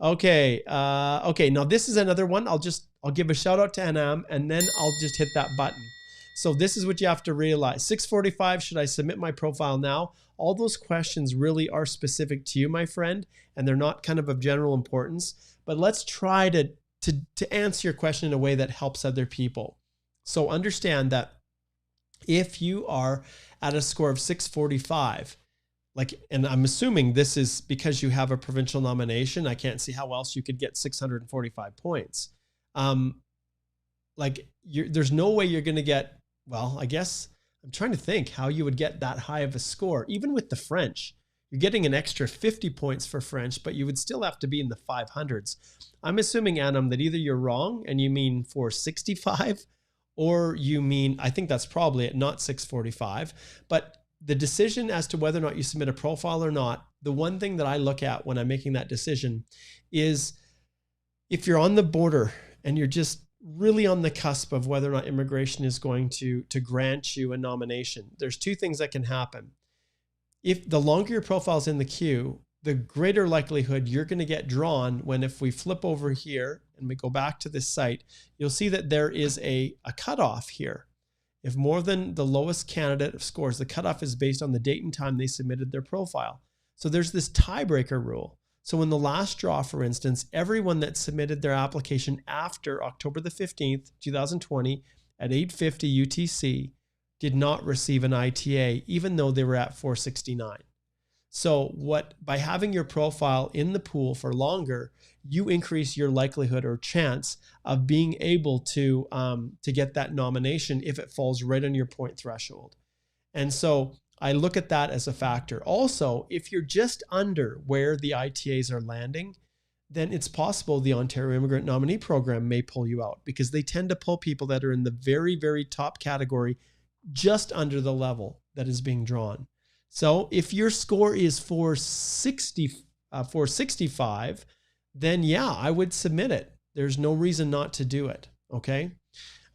S1: Okay. Okay. Now this is another one. I'll give a shout out to Anam and then I'll just hit that button. So this is what you have to realize. 6:45. Should I submit my profile now? All those questions really are specific to you, my friend, and they're not kind of general importance. But let's try to answer your question in a way that helps other people. So understand that if you are at a score of 645, and I'm assuming this is because you have a provincial nomination. I can't see how else you could get 645 points. There's no way you're going to get, well, I guess I'm trying to think how you would get that high of a score. Even with the French, you're getting an extra 50 points for French, but you would still have to be in the 500s. I'm assuming, Anam, that either you're wrong and you mean 465, or you mean, I think that's probably it, not 645. But the decision as to whether or not you submit a profile or not, the one thing that I look at when I'm making that decision is if you're on the border and you're just really on the cusp of whether or not immigration is going to grant you a nomination, there's two things that can happen. If the longer your profile is in the queue, the greater likelihood you're going to get drawn when, if we flip over here and we go back to this site, you'll see that there is a cutoff here. If more than the lowest candidate scores, the cutoff is based on the date and time they submitted their profile. So there's this tiebreaker rule. So in the last draw, for instance, everyone that submitted their application after October the 15th, 2020 at 8:50 UTC did not receive an ITA, even though they were at 469. So by having your profile in the pool for longer, you increase your likelihood or chance of being able to get that nomination if it falls right on your point threshold. And so I look at that as a factor. Also, if you're just under where the ITAs are landing, then it's possible the Ontario Immigrant Nominee Program may pull you out, because they tend to pull people that are in the very, very top category, just under the level that is being drawn. So if your score is 465, then yeah, I would submit it. There's no reason not to do it. Okay.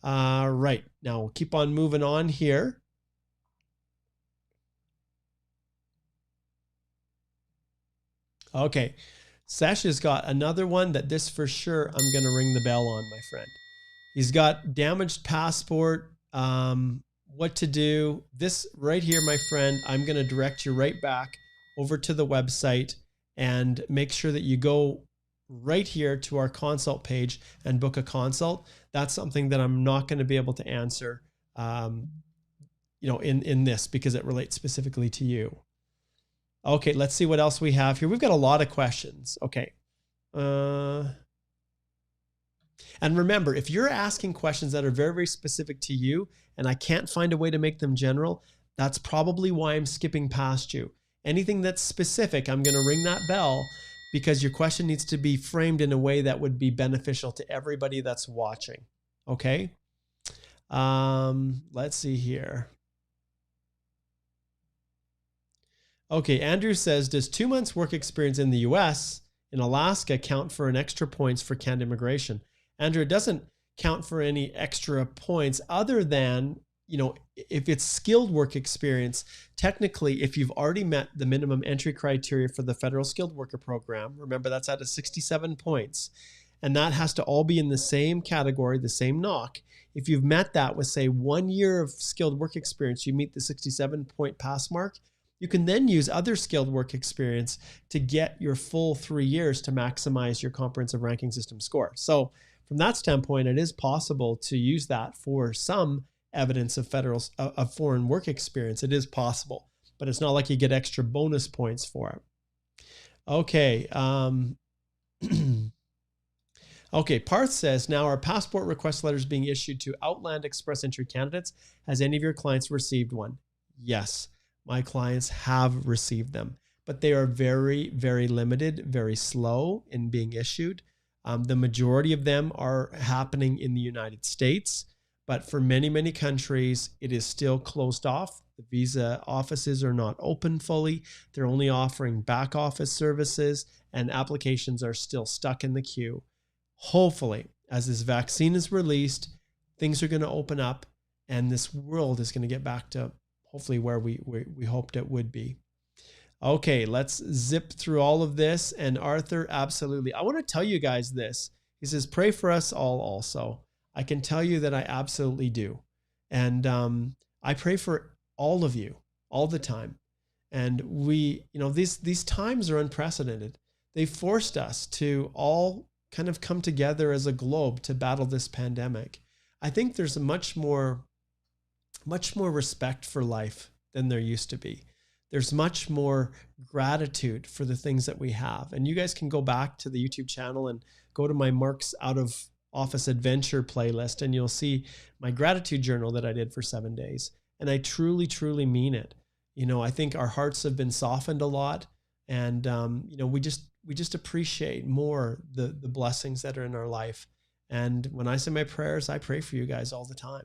S1: Right. Now we'll keep on moving on here. Okay. Sesh has got another one that this for sure I'm going to ring the bell on, my friend. He's got damaged passport. What to do. This right here, my friend, I'm going to direct you right back over to the website and make sure that you go right here to our consult page and book a consult. That's something that I'm not going to be able to answer, in this, because it relates specifically to you. Okay, let's see what else we have here. We've got a lot of questions. Okay. And remember, if you're asking questions that are very, very specific to you and I can't find a way to make them general, that's probably why I'm skipping past you. Anything that's specific, I'm going to ring that bell, because your question needs to be framed in a way that would be beneficial to everybody that's watching. Okay. Let's see here. Okay. Andrew says, does 2 months work experience in the US, in Alaska, count for an extra points for Canada immigration? Andrew, it doesn't count for any extra points other than, if it's skilled work experience. Technically, if you've already met the minimum entry criteria for the federal skilled worker program, remember that's at a 67 points, and that has to all be in the same category, the same knock. If you've met that with, say, 1 year of skilled work experience, you meet the 67 point pass mark, You can then use other skilled work experience to get your full 3 years to maximize your comprehensive ranking system score. So from that standpoint, it is possible to use that for some evidence of foreign work experience. It is possible, but it's not like you get extra bonus points for it. Okay. Okay, Parth says, now are passport request letters being issued to Outland Express Entry candidates? Has any of your clients received one? Yes, my clients have received them, but they are very, very limited, very slow in being issued. The majority of them are happening in the United States, but for many, many countries, it is still closed off. The visa offices are not open fully. They're only offering back office services, and applications are still stuck in the queue. Hopefully, as this vaccine is released, things are going to open up and this world is going to get back to hopefully where we hoped it would be. Okay, let's zip through all of this. And Arthur, absolutely. I want to tell you guys this. He says, pray for us all also. I can tell you that I absolutely do. And I pray for all of you all the time. And these times are unprecedented. They forced us to all kind of come together as a globe to battle this pandemic. I think there's a much more respect for life than there used to be. There's much more gratitude for the things that we have. And you guys can go back to the YouTube channel and go to my Mark's Out of Office Adventure playlist, and you'll see my gratitude journal that I did for 7 days. And I truly, truly mean it. I think our hearts have been softened a lot. And, we just appreciate more the blessings that are in our life. And when I say my prayers, I pray for you guys all the time.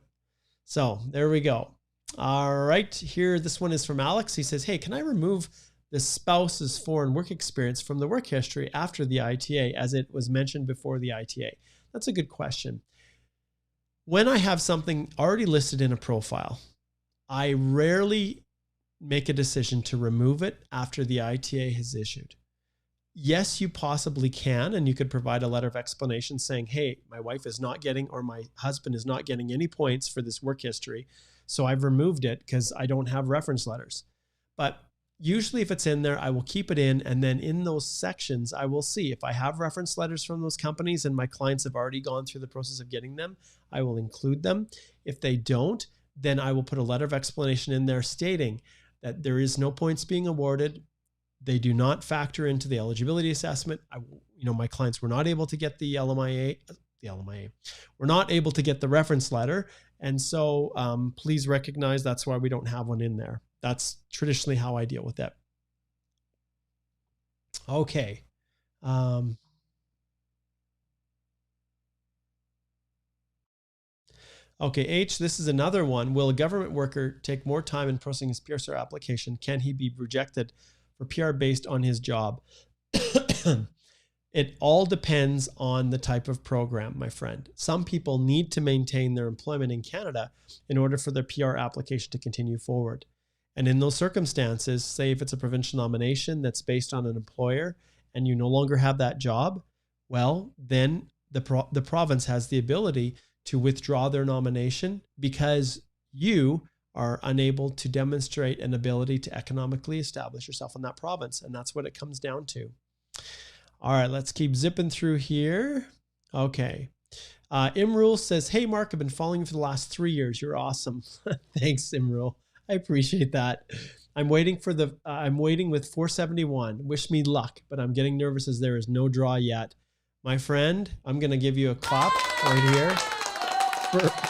S1: So there we go. All right, here, this one is from Alex. He says, hey, can I remove the spouse's foreign work experience from the work history after the ITA, as it was mentioned before the ITA? That's a good question. When I have something already listed in a profile, I rarely make a decision to remove it after the ITA has issued. Yes, you possibly can, and you could provide a letter of explanation saying, hey, my wife is not getting, or my husband is not getting any points for this work history, so I've removed it because I don't have reference letters. But usually if it's in there, I will keep it in, and then in those sections, I will see if I have reference letters from those companies and my clients have already gone through the process of getting them, I will include them. If they don't, then I will put a letter of explanation in there stating that there is no points being awarded. They do not factor into the eligibility assessment. My clients were not able to get the LMIA. We're not able to get the reference letter. And so please recognize that's why we don't have one in there. That's traditionally how I deal with that. Okay. Okay, H, this is another one. Will a government worker take more time in processing his PSR application? Can he be rejected for PR based on his job? It all depends on the type of program, my friend. Some people need to maintain their employment in Canada in order for their PR application to continue forward. And in those circumstances, say if it's a provincial nomination that's based on an employer and you no longer have that job, well, then the province has the ability to withdraw their nomination because you are unable to demonstrate an ability to economically establish yourself in that province. And that's what it comes down to. All right, let's keep zipping through here. Okay. Imrul says, hey, Mark, I've been following you for the last 3 years. You're awesome. Thanks, Imrul. I appreciate that. I'm waiting with 471. Wish me luck, but I'm getting nervous as there is no draw yet. My friend, I'm going to give you a clap right here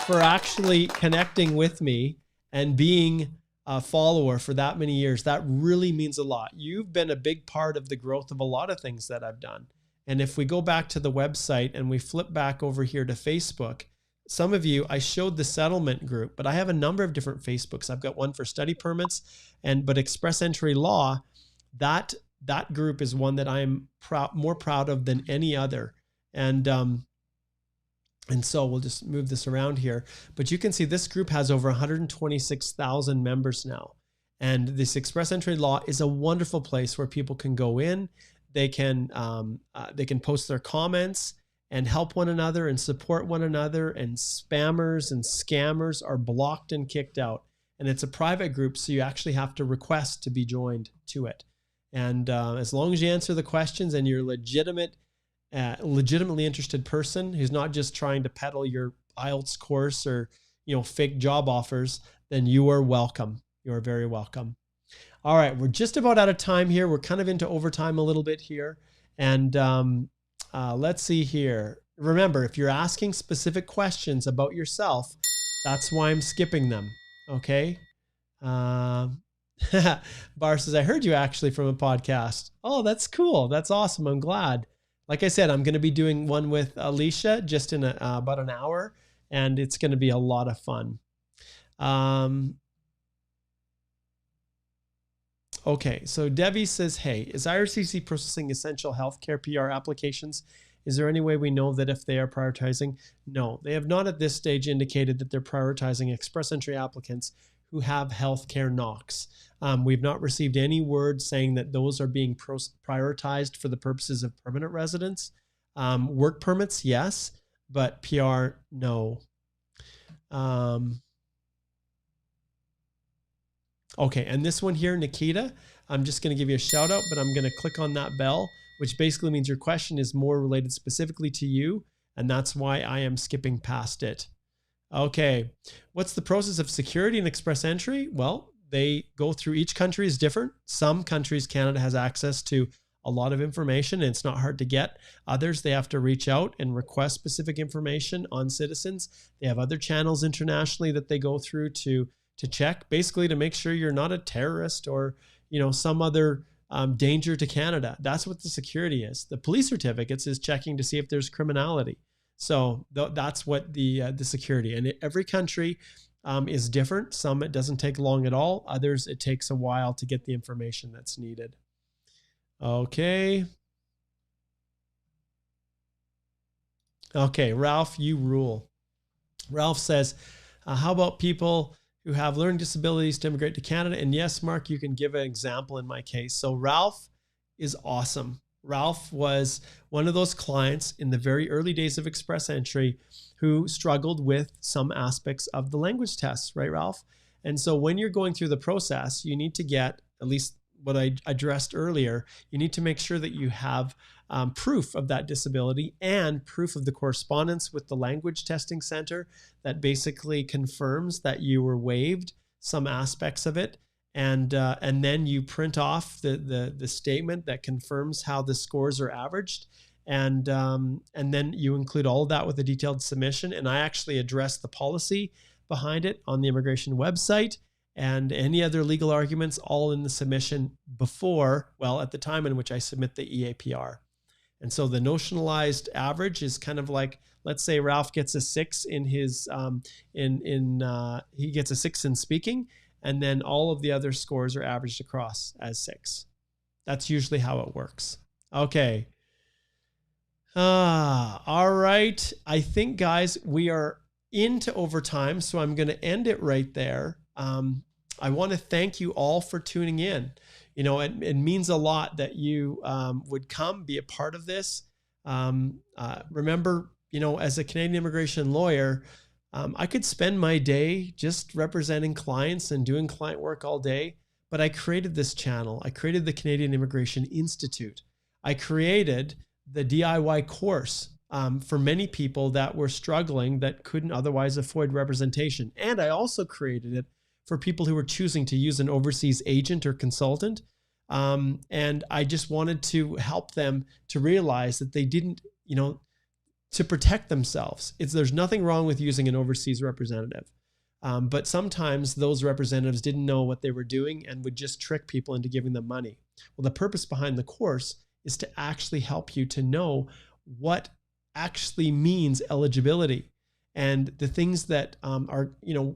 S1: for actually connecting with me and being a follower for that many years. That really means a lot. You've been a big part of the growth of a lot of things that I've done. And if we go back to the website and we flip back over here to Facebook, some of you, I showed the settlement group, but I have a number of different Facebooks. I've got one for study permits, but Express Entry Law, that group is one that I'm more proud of than any other. And so we'll just move this around here. But you can see this group has over 126,000 members now. And this Express Entry Law is a wonderful place where people can go in. They can post their comments and help one another and support one another. And spammers and scammers are blocked and kicked out. and it's a private group, so you actually have to request to be joined to it. And as long as you answer the questions and you're legitimately interested person who's not just trying to peddle your IELTS course or, fake job offers, then you are welcome. You are very welcome. All right, we're just about out of time here. We're kind of into overtime a little bit here. And let's see here. Remember, if you're asking specific questions about yourself, that's why I'm skipping them. Okay. Bar says, I heard you actually from a podcast. Oh, that's cool. That's awesome. I'm glad. Like I said, I'm going to be doing one with Alicia just in about an hour, and it's going to be a lot of fun. Okay, so Debbie says, hey, is IRCC processing essential healthcare PR applications? Is there any way we know that if they are prioritizing? No, they have not at this stage indicated that they're prioritizing express entry applicants who have healthcare knocks. We've not received any word saying that those are being prioritized for the purposes of permanent residence. Work permits, yes, but PR, no. Okay, and this one here, Nikita, I'm just going to give you a shout out, but I'm going to click on that bell, which basically means your question is more related specifically to you, and that's why I am skipping past it. Okay, what's the process of security and express entry? Well, they go through, each country is different. Some countries, Canada has access to a lot of information and it's not hard to get. Others, they have to reach out and request specific information on citizens. They have other channels internationally that they go through to check, basically to make sure you're not a terrorist or, some other danger to Canada. That's what the security is. The police certificates is checking to see if there's criminality. So that's what the security. And every country is different. Some it doesn't take long at all. Others it takes a while to get the information that's needed. Okay. Okay, Ralph, you rule. Ralph says, how about people who have learning disabilities to immigrate to Canada? And yes, Mark, you can give an example in my case. So Ralph is awesome. Ralph was one of those clients in the very early days of Express Entry who struggled with some aspects of the language tests, right, Ralph? And so when you're going through the process, you need to get, at least what I addressed earlier, you need to make sure that you have proof of that disability and proof of the correspondence with the language testing center that basically confirms that you were waived some aspects of it. And then you print off the statement that confirms how the scores are averaged. And then you include all of that with a detailed submission. And I actually address the policy behind it on the immigration website and any other legal arguments all in the submission before, well, at the time in which I submit the EAPR. And so the notionalized average is kind of like, let's say Ralph gets a 6 in his, he gets a 6 in speaking, and then all of the other scores are averaged across as 6. That's usually how it works. Okay. All right. I think, guys, we are into overtime, so I'm going to end it right there. I want to thank you all for tuning in. It means a lot that you would come be a part of this. Remember, as a Canadian immigration lawyer, I could spend my day just representing clients and doing client work all day, but I created this channel. I created the Canadian Immigration Institute. I created the DIY course for many people that were struggling, that couldn't otherwise afford representation. And I also created it for people who were choosing to use an overseas agent or consultant. And I just wanted to help them to realize that they didn't, to protect themselves. There's nothing wrong with using an overseas representative. But sometimes those representatives didn't know what they were doing and would just trick people into giving them money. Well, the purpose behind the course is to actually help you to know what actually means eligibility and the things that are,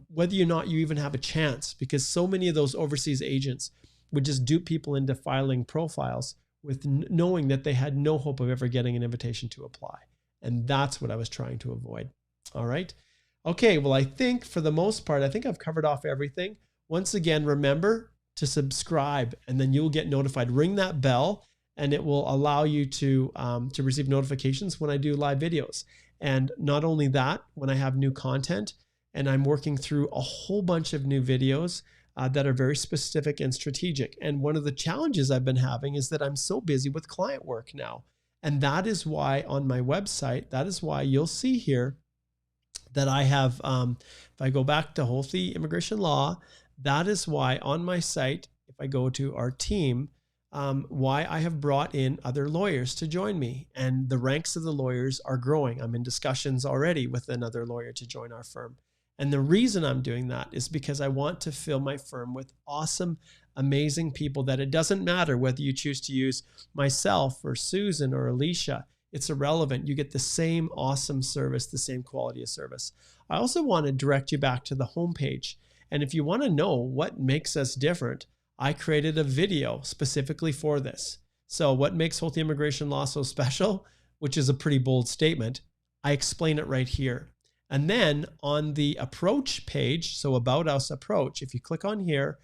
S1: whether or not you even have a chance, because so many of those overseas agents would just dupe people into filing profiles with knowing that they had no hope of ever getting an invitation to apply. And that's what I was trying to avoid. All right. Okay. Well, I think for the most part, I think I've covered off everything. Once again, remember to subscribe and then you'll get notified. Ring that bell and it will allow you to receive notifications when I do live videos. And not only that, when I have new content, and I'm working through a whole bunch of new videos that are very specific and strategic. And one of the challenges I've been having is that I'm so busy with client work now. And that is why on my website, that is why you'll see here that I have, if I go back to Holthe Immigration Law, that is why on my site, if I go to our team, why I have brought in other lawyers to join me. And the ranks of the lawyers are growing. I'm in discussions already with another lawyer to join our firm. And the reason I'm doing that is because I want to fill my firm with awesome, amazing people that it doesn't matter whether you choose to use myself or Susan or Alicia. It's irrelevant. You get the same awesome service, the same quality of service. I also want to direct you back to the homepage. And if you want to know what makes us different, I created a video specifically for this. So what makes Holthe Immigration Law so special, which is a pretty bold statement, I explain it right here. And then on the approach page, so About Us Approach, if you click on here,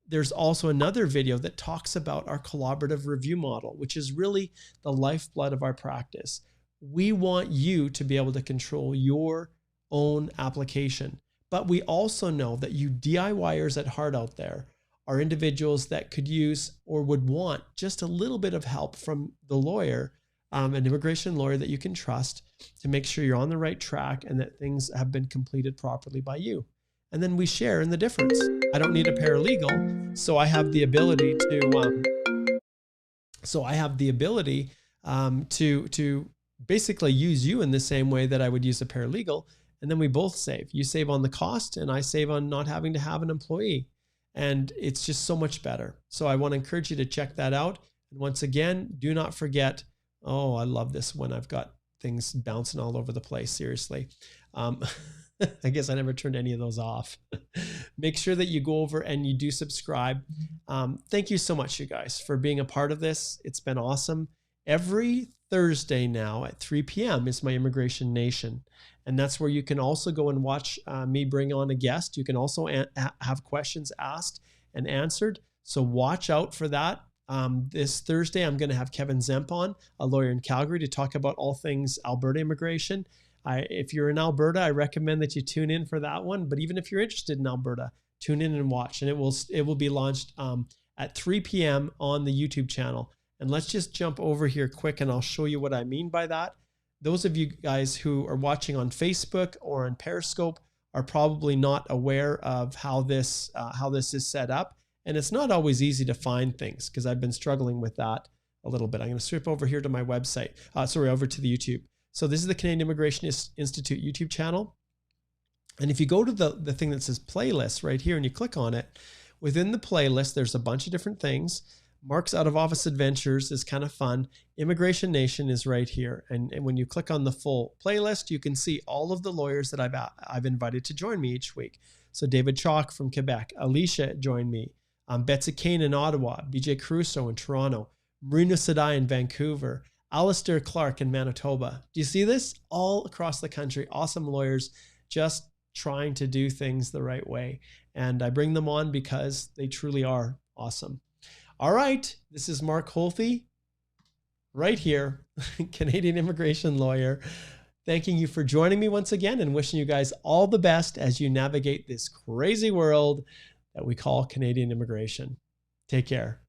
S1: there's also another video that talks about our collaborative review model, which is really the lifeblood of our practice. We want you to be able to control your own application. But we also know that you DIYers at heart out there are individuals that could use or would want just a little bit of help from the lawyer, an immigration lawyer that you can trust, to make sure you're on the right track and that things have been completed properly by you. And then we share in the difference. I don't need a paralegal, so I have the ability to basically use you in the same way that I would use a paralegal. And then we both save. You save on the cost and I save on not having to have an employee. And it's just so much better. So I want to encourage you to check that out. And once again, do not forget, oh, I love this when I've got things bouncing all over the place, seriously. I guess I never turned any of those off. Make sure that you go over and you do subscribe. Thank you so much, you guys, for being a part of this. It's been awesome. Every Thursday now at 3 p.m. is my Immigration Nation. And that's where you can also go and watch me bring on a guest. You can also have questions asked and answered. So watch out for that. This Thursday, I'm going to have Kevin Zemp on, a lawyer in Calgary, to talk about all things Alberta immigration. If you're in Alberta, I recommend that you tune in for that one. But even if you're interested in Alberta, tune in and watch. And it will be launched at 3 p.m. on the YouTube channel. And let's just jump over here quick and I'll show you what I mean by that. Those of you guys who are watching on Facebook or on Periscope are probably not aware of how this is set up. And it's not always easy to find things because I've been struggling with that a little bit. I'm going to switch over here to my website, over to the YouTube. So this is the Canadian Immigration Institute YouTube channel. And if you go to the thing that says playlist right here and you click on it, within the playlist, there's a bunch of different things. Mark's Out of Office Adventures is kind of fun. Immigration Nation is right here. And when you click on the full playlist, you can see all of the lawyers that I've invited to join me each week. So David Chalk from Quebec, Alicia joined me, Betsy Kane in Ottawa, BJ Caruso in Toronto, Marina Sadai in Vancouver, Alistair Clark in Manitoba. Do you see this? All across the country, awesome lawyers just trying to do things the right way. And I bring them on because they truly are awesome. All right, this is Mark Holthe, right here, Canadian immigration lawyer, thanking you for joining me once again and wishing you guys all the best as you navigate this crazy world that we call Canadian immigration. Take care.